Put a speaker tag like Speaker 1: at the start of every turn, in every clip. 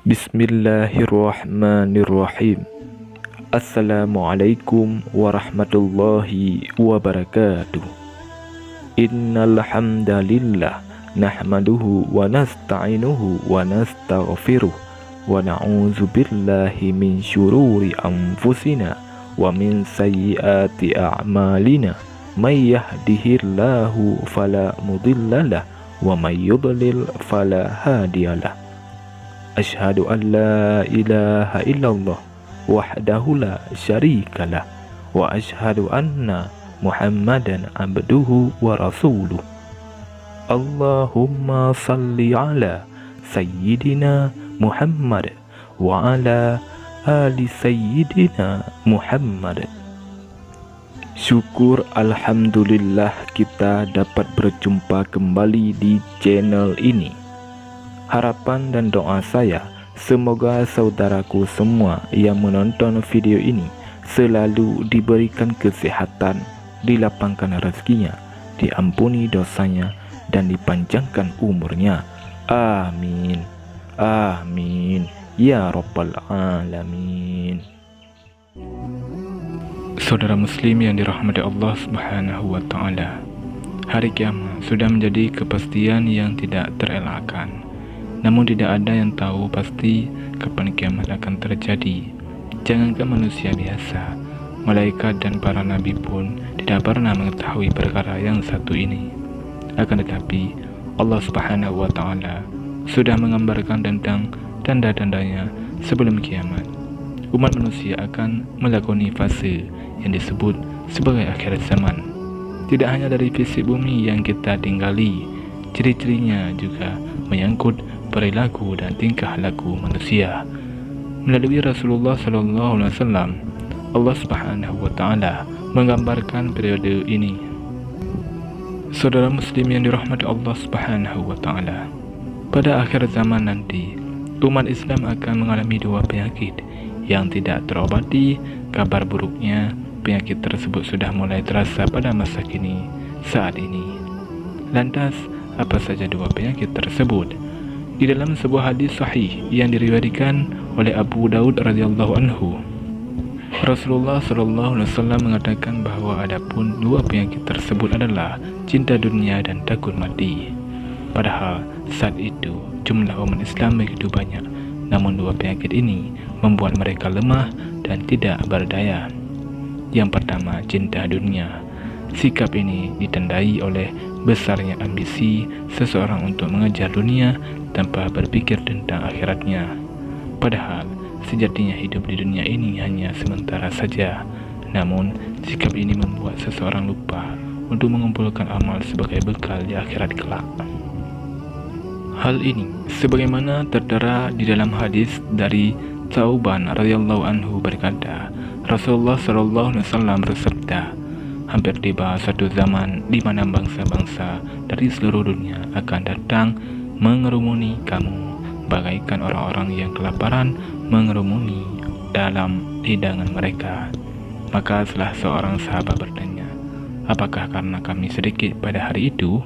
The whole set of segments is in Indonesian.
Speaker 1: Bismillahirrahmanirrahim. Assalamualaikum warahmatullahi wabarakatuh. Innal hamdalillah nahmaduhu wa nasta'inuhu wa nastaghfiruh wa na'udzu billahi min syururi anfusina wa min sayyiati a'malina. May yahdihillahu fala mudhillalah wa may yudlil fala hadiyalah. Asyhadu an la ilaha illallah wahdahu la syarikalah wa asyhadu anna Muhammadan abduhu wa rasuluh. Allahumma salli ala sayyidina Muhammad wa ala ali sayyidina Muhammad. Syukur alhamdulillah kita dapat berjumpa kembali di channel ini. Harapan dan doa saya, semoga saudaraku semua yang menonton video ini selalu diberikan kesehatan, dilapangkan rezekinya, diampuni dosanya, dan dipanjangkan umurnya. Amin. Amin. Ya Rabbal Alamin. Saudara muslim yang dirahmati Allah Subhanahu wa Ta'ala, hari kiamat sudah menjadi kepastian yang tidak terelakkan. Namun tidak ada yang tahu pasti kapan kiamat akan terjadi. Jangankan manusia biasa, malaikat dan para nabi pun tidak pernah mengetahui perkara yang satu ini. Akan tetapi Allah Subhanahu wa Ta'ala sudah menggambarkan tentang tanda-tandanya sebelum kiamat. Umat manusia akan melakoni fase yang disebut sebagai akhir zaman. Tidak hanya dari fisik bumi yang kita tinggali, ciri-cirinya juga menyangkut perilaku dan tingkah laku manusia. Melalui Rasulullah SAW, Allah Subhanahu wa Ta'ala menggambarkan periode ini. Saudara muslim yang dirahmati Allah Subhanahu wa Ta'ala, pada akhir zaman nanti umat Islam akan mengalami dua penyakit yang tidak terobati. Kabar buruknya, penyakit tersebut sudah mulai terasa pada masa kini saat ini. Lantas apa saja dua penyakit tersebut? Di dalam sebuah hadis sahih yang diriwayatkan oleh Abu Daud radhiyallahu anhu, Rasulullah SAW mengatakan bahwa adapun dua penyakit tersebut adalah cinta dunia dan takut mati. Padahal saat itu jumlah umat Islam begitu banyak, namun dua penyakit ini membuat mereka lemah dan tidak berdaya. Yang pertama, cinta dunia. Sikap ini ditandai oleh besarnya ambisi seseorang untuk mengejar dunia tanpa berpikir tentang akhiratnya. Padahal sejatinya hidup di dunia ini hanya sementara saja. Namun sikap ini membuat seseorang lupa untuk mengumpulkan amal sebagai bekal di akhirat kelak. Hal ini sebagaimana tertera di dalam hadis dari Tsauban radhiyallahu anhu berkata, Rasulullah SAW bersabda, hampir tiba suatu zaman di mana bangsa-bangsa dari seluruh dunia akan datang mengerumuni kamu, bagaikan orang-orang yang kelaparan mengerumuni dalam hidangan mereka. Maka salah seorang sahabat bertanya, apakah karena kami sedikit pada hari itu?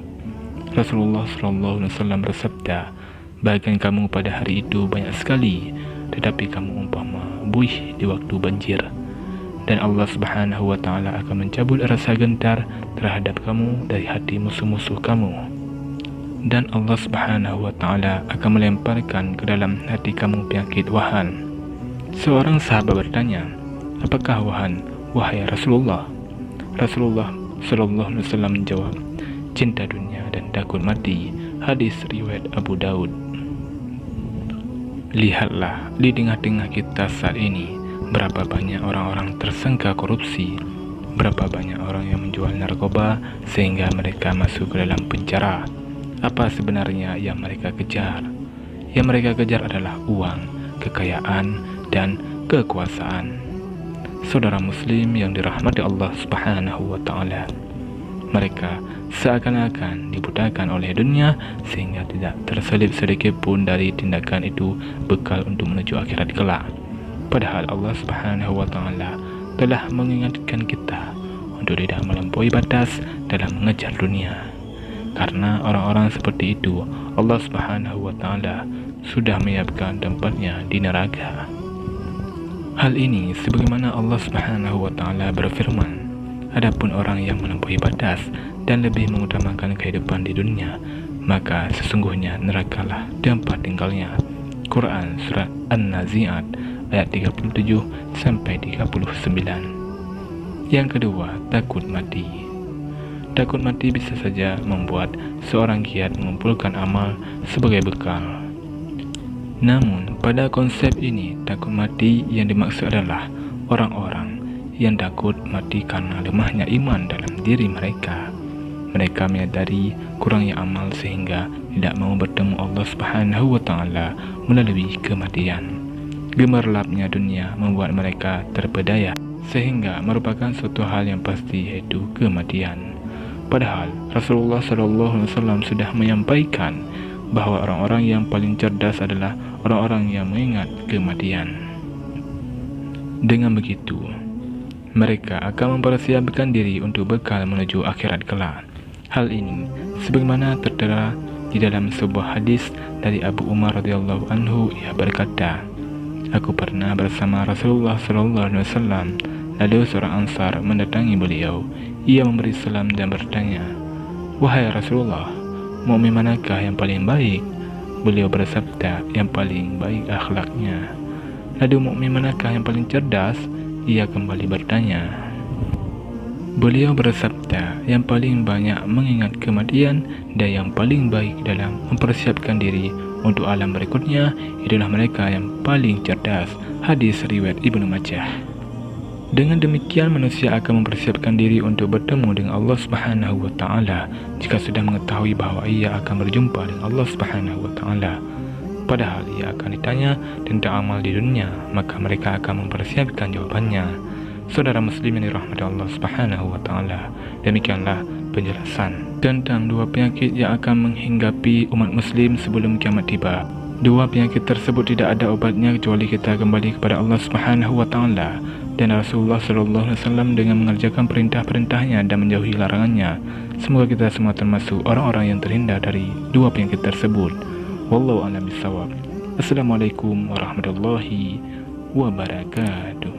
Speaker 1: Rasulullah SAW bersabda, bagian kamu pada hari itu banyak sekali, tetapi kamu umpama buih di waktu banjir. Dan Allah Subhanahu wa Ta'ala akan mencabut rasa gentar terhadap kamu dari hati musuh-musuh kamu. Dan Allah Subhanahu wa Ta'ala akan melemparkan ke dalam hati kamu penyakit wahan. Seorang sahabat bertanya, apakah wahan, wahai Rasulullah? Rasulullah SAW menjawab, cinta dunia dan takut mati. Hadis riwayat Abu Daud. Lihatlah di tengah-tengah kita saat ini, berapa banyak orang-orang tersangka korupsi, berapa banyak orang yang menjual narkoba sehingga mereka masuk ke dalam penjara. Apa sebenarnya yang mereka kejar? Yang mereka kejar adalah uang, kekayaan, dan kekuasaan. Saudara muslim yang dirahmati Allah Subhanahu wa Ta'ala, Mereka seakan-akan dibutakan oleh dunia sehingga tidak terselip sedikit pun dari tindakan itu bekal untuk menuju akhirat kelak. Padahal Allah Subhanahu wa Ta'ala telah mengingatkan kita untuk tidak melampaui batas dalam mengejar dunia. Karena orang-orang seperti itu Allah Subhanahu wa Ta'ala sudah menyiapkan tempatnya di neraka. Hal ini sebagaimana Allah Subhanahu wa Ta'ala berfirman, adapun orang yang melampaui batas dan lebih mengutamakan kehidupan di dunia, maka sesungguhnya nerakalah tempat tinggalnya. Quran Surat An-Nazi'at ayat 37 sampai 39. Yang kedua, takut mati. Takut mati bisa saja membuat seorang giat mengumpulkan amal sebagai bekal. Namun, pada konsep ini, takut mati yang dimaksud adalah orang-orang yang takut mati karena lemahnya iman dalam diri mereka. Mereka menyadari kurangnya amal sehingga tidak mau bertemu Allah Subhanahu wa Ta'ala melalui kematian. Gemerlapnya dunia membuat mereka terpedaya sehingga merupakan suatu hal yang pasti, yaitu kematian. Padahal Rasulullah SAW sudah menyampaikan bahwa orang-orang yang paling cerdas adalah orang-orang yang mengingat kematian. Dengan begitu, mereka akan mempersiapkan diri untuk bekal menuju akhirat kelak. Hal ini sebagaimana tertera di dalam sebuah hadis dari Abu Umar radhiyallahu anhu. Ia berkata, aku pernah bersama Rasulullah SAW, lalu seorang Ansar mendatangi beliau. Ia memberi salam dan bertanya, wahai Rasulullah, mukmin manakah yang paling baik? Beliau bersabda, yang paling baik akhlaknya. Lalu mukmin manakah yang paling cerdas? Ia kembali bertanya. Beliau bersabda, yang paling banyak mengingat kematian dan yang paling baik dalam mempersiapkan diri untuk alam berikutnya itulah mereka yang paling cerdas. Hadis riwayat Ibnu Majah. Dengan demikian manusia akan mempersiapkan diri untuk bertemu dengan Allah Subhanahu wa Ta'ala jika sudah mengetahui bahwa ia akan berjumpa dengan Allah Subhanahu wa Ta'ala. Padahal ia akan ditanya tentang amal di dunia, maka mereka akan mempersiapkan jawabannya. Saudara muslim yang dirahmati Allah Subhanahu wa Ta'ala, demikianlah penjelasan tentang dua penyakit yang akan menghinggapi umat muslim sebelum kiamat tiba. Dua penyakit tersebut tidak ada obatnya kecuali kita kembali kepada Allah Subhanahu wa Ta'ala dan Rasulullah SAW dengan mengerjakan perintah-perintahnya dan menjauhi larangannya. Semoga kita semua termasuk orang-orang yang terhindar dari dua penyakit tersebut. Wallahu a'lam bishawab. Assalamualaikum warahmatullahi wabarakatuh.